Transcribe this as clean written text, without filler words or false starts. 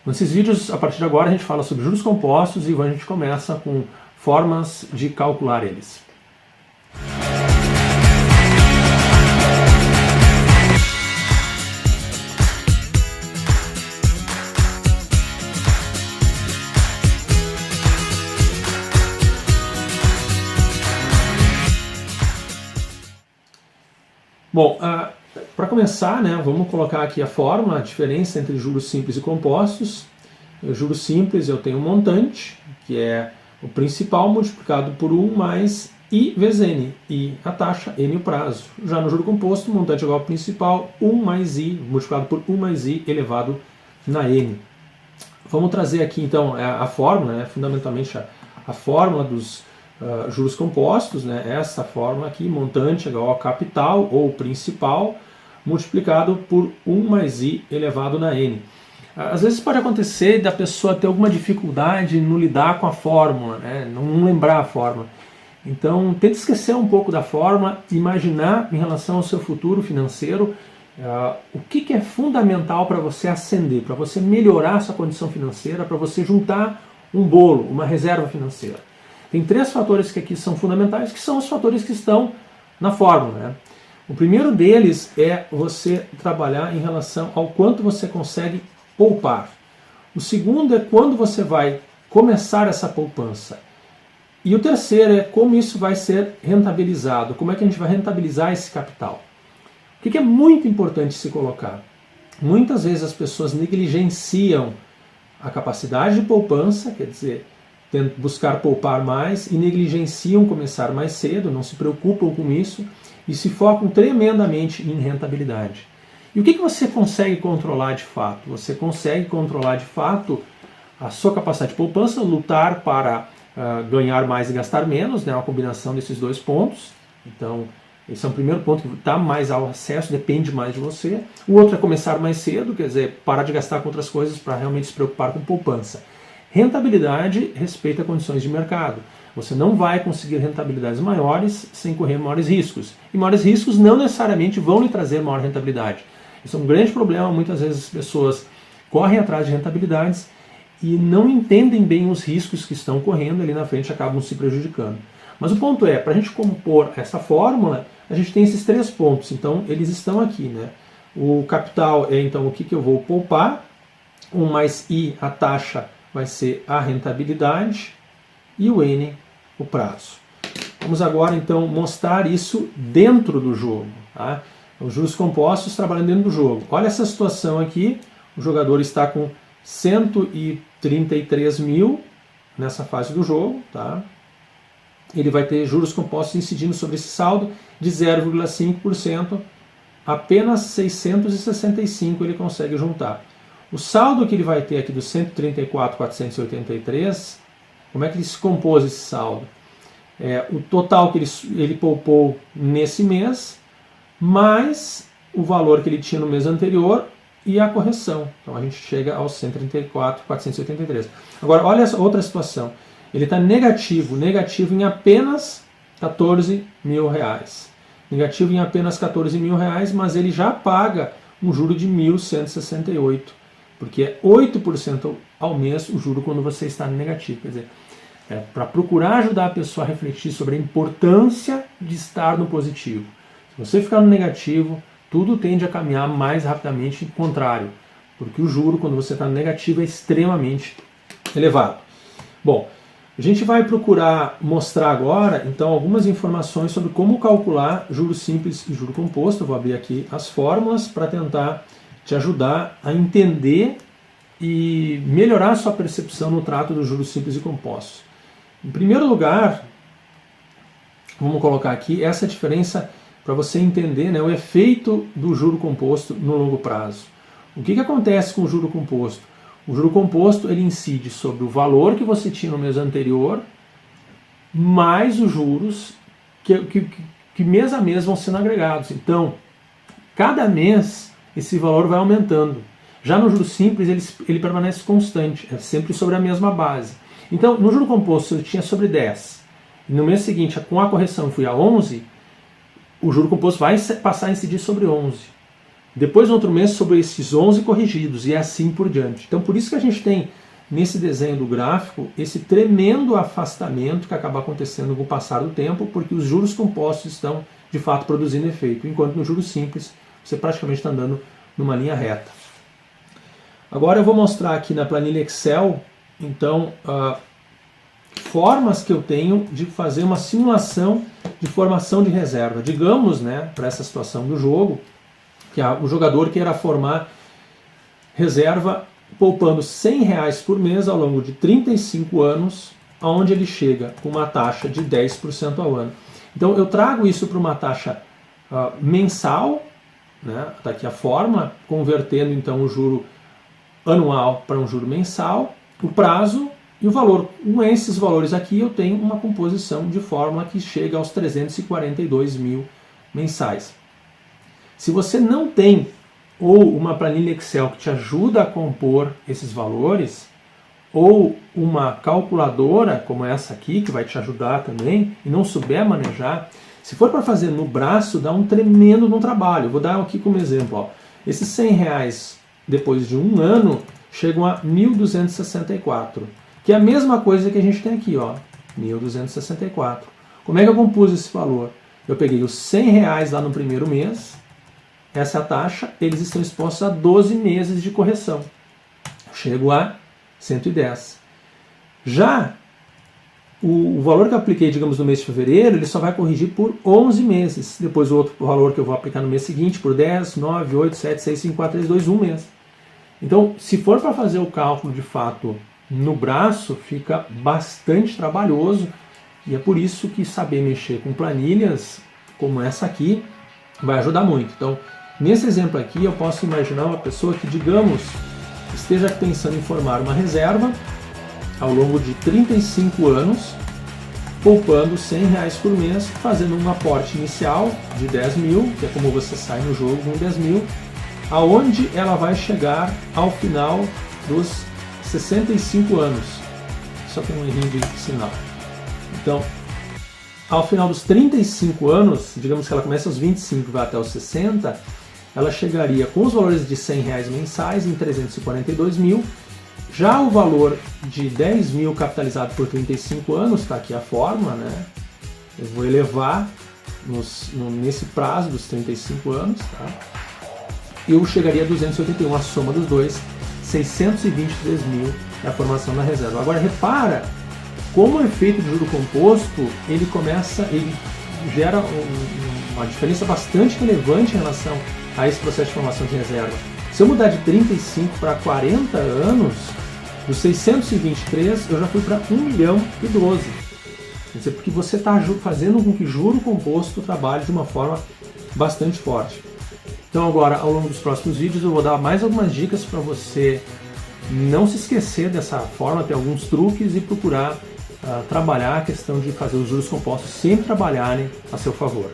Nesses vídeos, a partir de agora, a gente fala sobre juros compostos e a gente começa com formas de calcular eles. Bom, para começar, né, vamos colocar aqui a fórmula, a diferença entre juros simples e compostos. Juros simples eu tenho um montante, que é o principal multiplicado por 1 mais I vezes N, I a taxa, N o prazo. Já no juro composto, o montante é igual ao principal, 1 mais I, multiplicado por 1 mais I elevado na N. Vamos trazer aqui então a fórmula, né, fundamentalmente a fórmula dos juros compostos, né, essa fórmula aqui, montante é igual ao capital ou principal, multiplicado por 1 mais I elevado na N. Às vezes pode acontecer da pessoa ter alguma dificuldade no lidar com a fórmula, né, não lembrar a fórmula. Então tente esquecer um pouco da fórmula, imaginar em relação ao seu futuro financeiro o que é fundamental para você ascender, para você melhorar a sua condição financeira, para você juntar um bolo, uma reserva financeira. Tem 3 fatores que aqui são fundamentais, que são os fatores que estão na fórmula, né? O primeiro deles é você trabalhar em relação ao quanto você consegue poupar. O segundo é quando você vai começar essa poupança. E o terceiro é como isso vai ser rentabilizado, como é que a gente vai rentabilizar esse capital. O que é muito importante se colocar? Muitas vezes as pessoas negligenciam a capacidade de poupança, quer dizer, buscar poupar mais, e negligenciam começar mais cedo, não se preocupam com isso e se focam tremendamente em rentabilidade. E o que você consegue controlar de fato? Você consegue controlar de fato a sua capacidade de poupança, lutar para ganhar mais e gastar menos, né, uma combinação desses 2 pontos. Então, esse é o primeiro ponto que está mais ao acesso, depende mais de você. O outro é começar mais cedo, quer dizer, parar de gastar com outras coisas para realmente se preocupar com poupança. Rentabilidade respeita condições de mercado. Você não vai conseguir rentabilidades maiores sem correr maiores riscos. E maiores riscos não necessariamente vão lhe trazer maior rentabilidade. Isso é um grande problema, muitas vezes as pessoas correm atrás de rentabilidades e não entendem bem os riscos que estão correndo, ali na frente acabam se prejudicando. Mas o ponto é, para a gente compor essa fórmula, a gente tem esses 3 pontos, então eles estão aqui, né? O capital é então o que eu vou poupar, 1 mais I, a taxa, vai ser a rentabilidade, e o N, o prazo. Vamos agora então mostrar isso dentro do jogo, tá? Os juros compostos trabalhando dentro do jogo. Olha essa situação aqui, o jogador está com 133 mil nessa fase do jogo, tá? Ele vai ter juros compostos incidindo sobre esse saldo de 0,5%, apenas 665 ele consegue juntar. O saldo que ele vai ter aqui dos 134.483, como é que ele se compôs esse saldo? O total que ele poupou nesse mês, mais o valor que ele tinha no mês anterior e a correção. Então a gente chega aos 134.483. Agora, olha essa outra situação. Ele está negativo em apenas 14 mil reais. Negativo em apenas 14 mil reais, mas ele já paga um juro de 1.168, porque é 8% ao mês o juro quando você está negativo. Quer dizer, para procurar ajudar a pessoa a refletir sobre a importância de estar no positivo. Se você ficar no negativo, tudo tende a caminhar mais rapidamente ao contrário, porque o juro quando você está no negativo é extremamente elevado. Bom, a gente vai procurar mostrar agora, então, algumas informações sobre como calcular juros simples e juro composto. Eu vou abrir aqui as fórmulas para tentar te ajudar a entender e melhorar a sua percepção no trato dos juros simples e compostos. Em primeiro lugar, vamos colocar aqui essa diferença para você entender, né, o efeito do juro composto no longo prazo. O que acontece com o juro composto? O juro composto ele incide sobre o valor que você tinha no mês anterior, mais os juros que mês a mês vão sendo agregados. Então, cada mês esse valor vai aumentando. Já no juro simples ele permanece constante, é sempre sobre a mesma base. Então, no juro composto eu tinha sobre 10, e no mês seguinte, com a correção, fui a 11, o juro composto vai passar a incidir sobre 11. depois no outro mês sobre esses 11 corrigidos e assim por diante. Então por isso que a gente tem nesse desenho do gráfico esse tremendo afastamento que acaba acontecendo com o passar do tempo, porque os juros compostos estão de fato produzindo efeito, enquanto no juros simples você praticamente está andando numa linha reta. Agora eu vou mostrar aqui na planilha Excel, então, formas que eu tenho de fazer uma simulação de formação de reserva. Digamos, né, para essa situação do jogo, que o jogador queira formar reserva poupando R$100 por mês ao longo de 35 anos, onde ele chega com uma taxa de 10% ao ano. Então eu trago isso para uma taxa mensal, né, tá aqui a fórmula, convertendo então o juro anual para um juro mensal, o prazo e o valor. Com esses valores aqui eu tenho uma composição de fórmula que chega aos 342 mil mensais. Se você não tem ou uma planilha Excel que te ajuda a compor esses valores, ou uma calculadora como essa aqui, que vai te ajudar também, e não souber manejar, se for para fazer no braço, dá um tremendo no trabalho. Eu vou dar aqui como exemplo, ó. Esses R$100 depois de um ano chegam a 1.264, que é a mesma coisa que a gente tem aqui, ó, 1.264. Como é que eu compus esse valor? Eu peguei os R$100 lá no primeiro mês, essa taxa, eles estão expostos a 12 meses de correção. Chego a 110. Já o valor que eu apliquei, digamos, no mês de fevereiro, ele só vai corrigir por 11 meses. Depois o outro valor que eu vou aplicar no mês seguinte por 10, 9, 8, 7, 6, 5, 4, 3, 2, 1 mês. Então, se for para fazer o cálculo de fato no braço, fica bastante trabalhoso, e é por isso que saber mexer com planilhas como essa aqui vai ajudar muito. Então, nesse exemplo aqui, eu posso imaginar uma pessoa que, digamos, esteja pensando em formar uma reserva ao longo de 35 anos, poupando R$100 por mês, fazendo um aporte inicial de 10 mil, que é como você sai no jogo com 10 mil, aonde ela vai chegar ao final dos 65 anos. Só tem um errinho de sinal. Então, ao final dos 35 anos, digamos que ela começa aos 25 e vai até os 60, ela chegaria com os valores de R$100 mensais em 342 mil. Já o valor de 10 mil capitalizado por 35 anos, está aqui a fórmula, né? Eu vou elevar nesse prazo dos 35 anos, tá? Eu chegaria a 281, a soma dos dois, 623 mil é a formação da reserva. Agora repara como o efeito de juro composto ele gera uma diferença bastante relevante em relação a esse processo de formação de reserva. Se eu mudar de 35 para 40 anos, dos 623 eu já fui para 1.012.000. Quer dizer, porque você está fazendo com que juro composto trabalhe de uma forma bastante forte. Então agora, ao longo dos próximos vídeos, eu vou dar mais algumas dicas para você não se esquecer dessa forma, ter alguns truques e procurar trabalhar a questão de fazer os juros compostos sempre trabalharem a seu favor.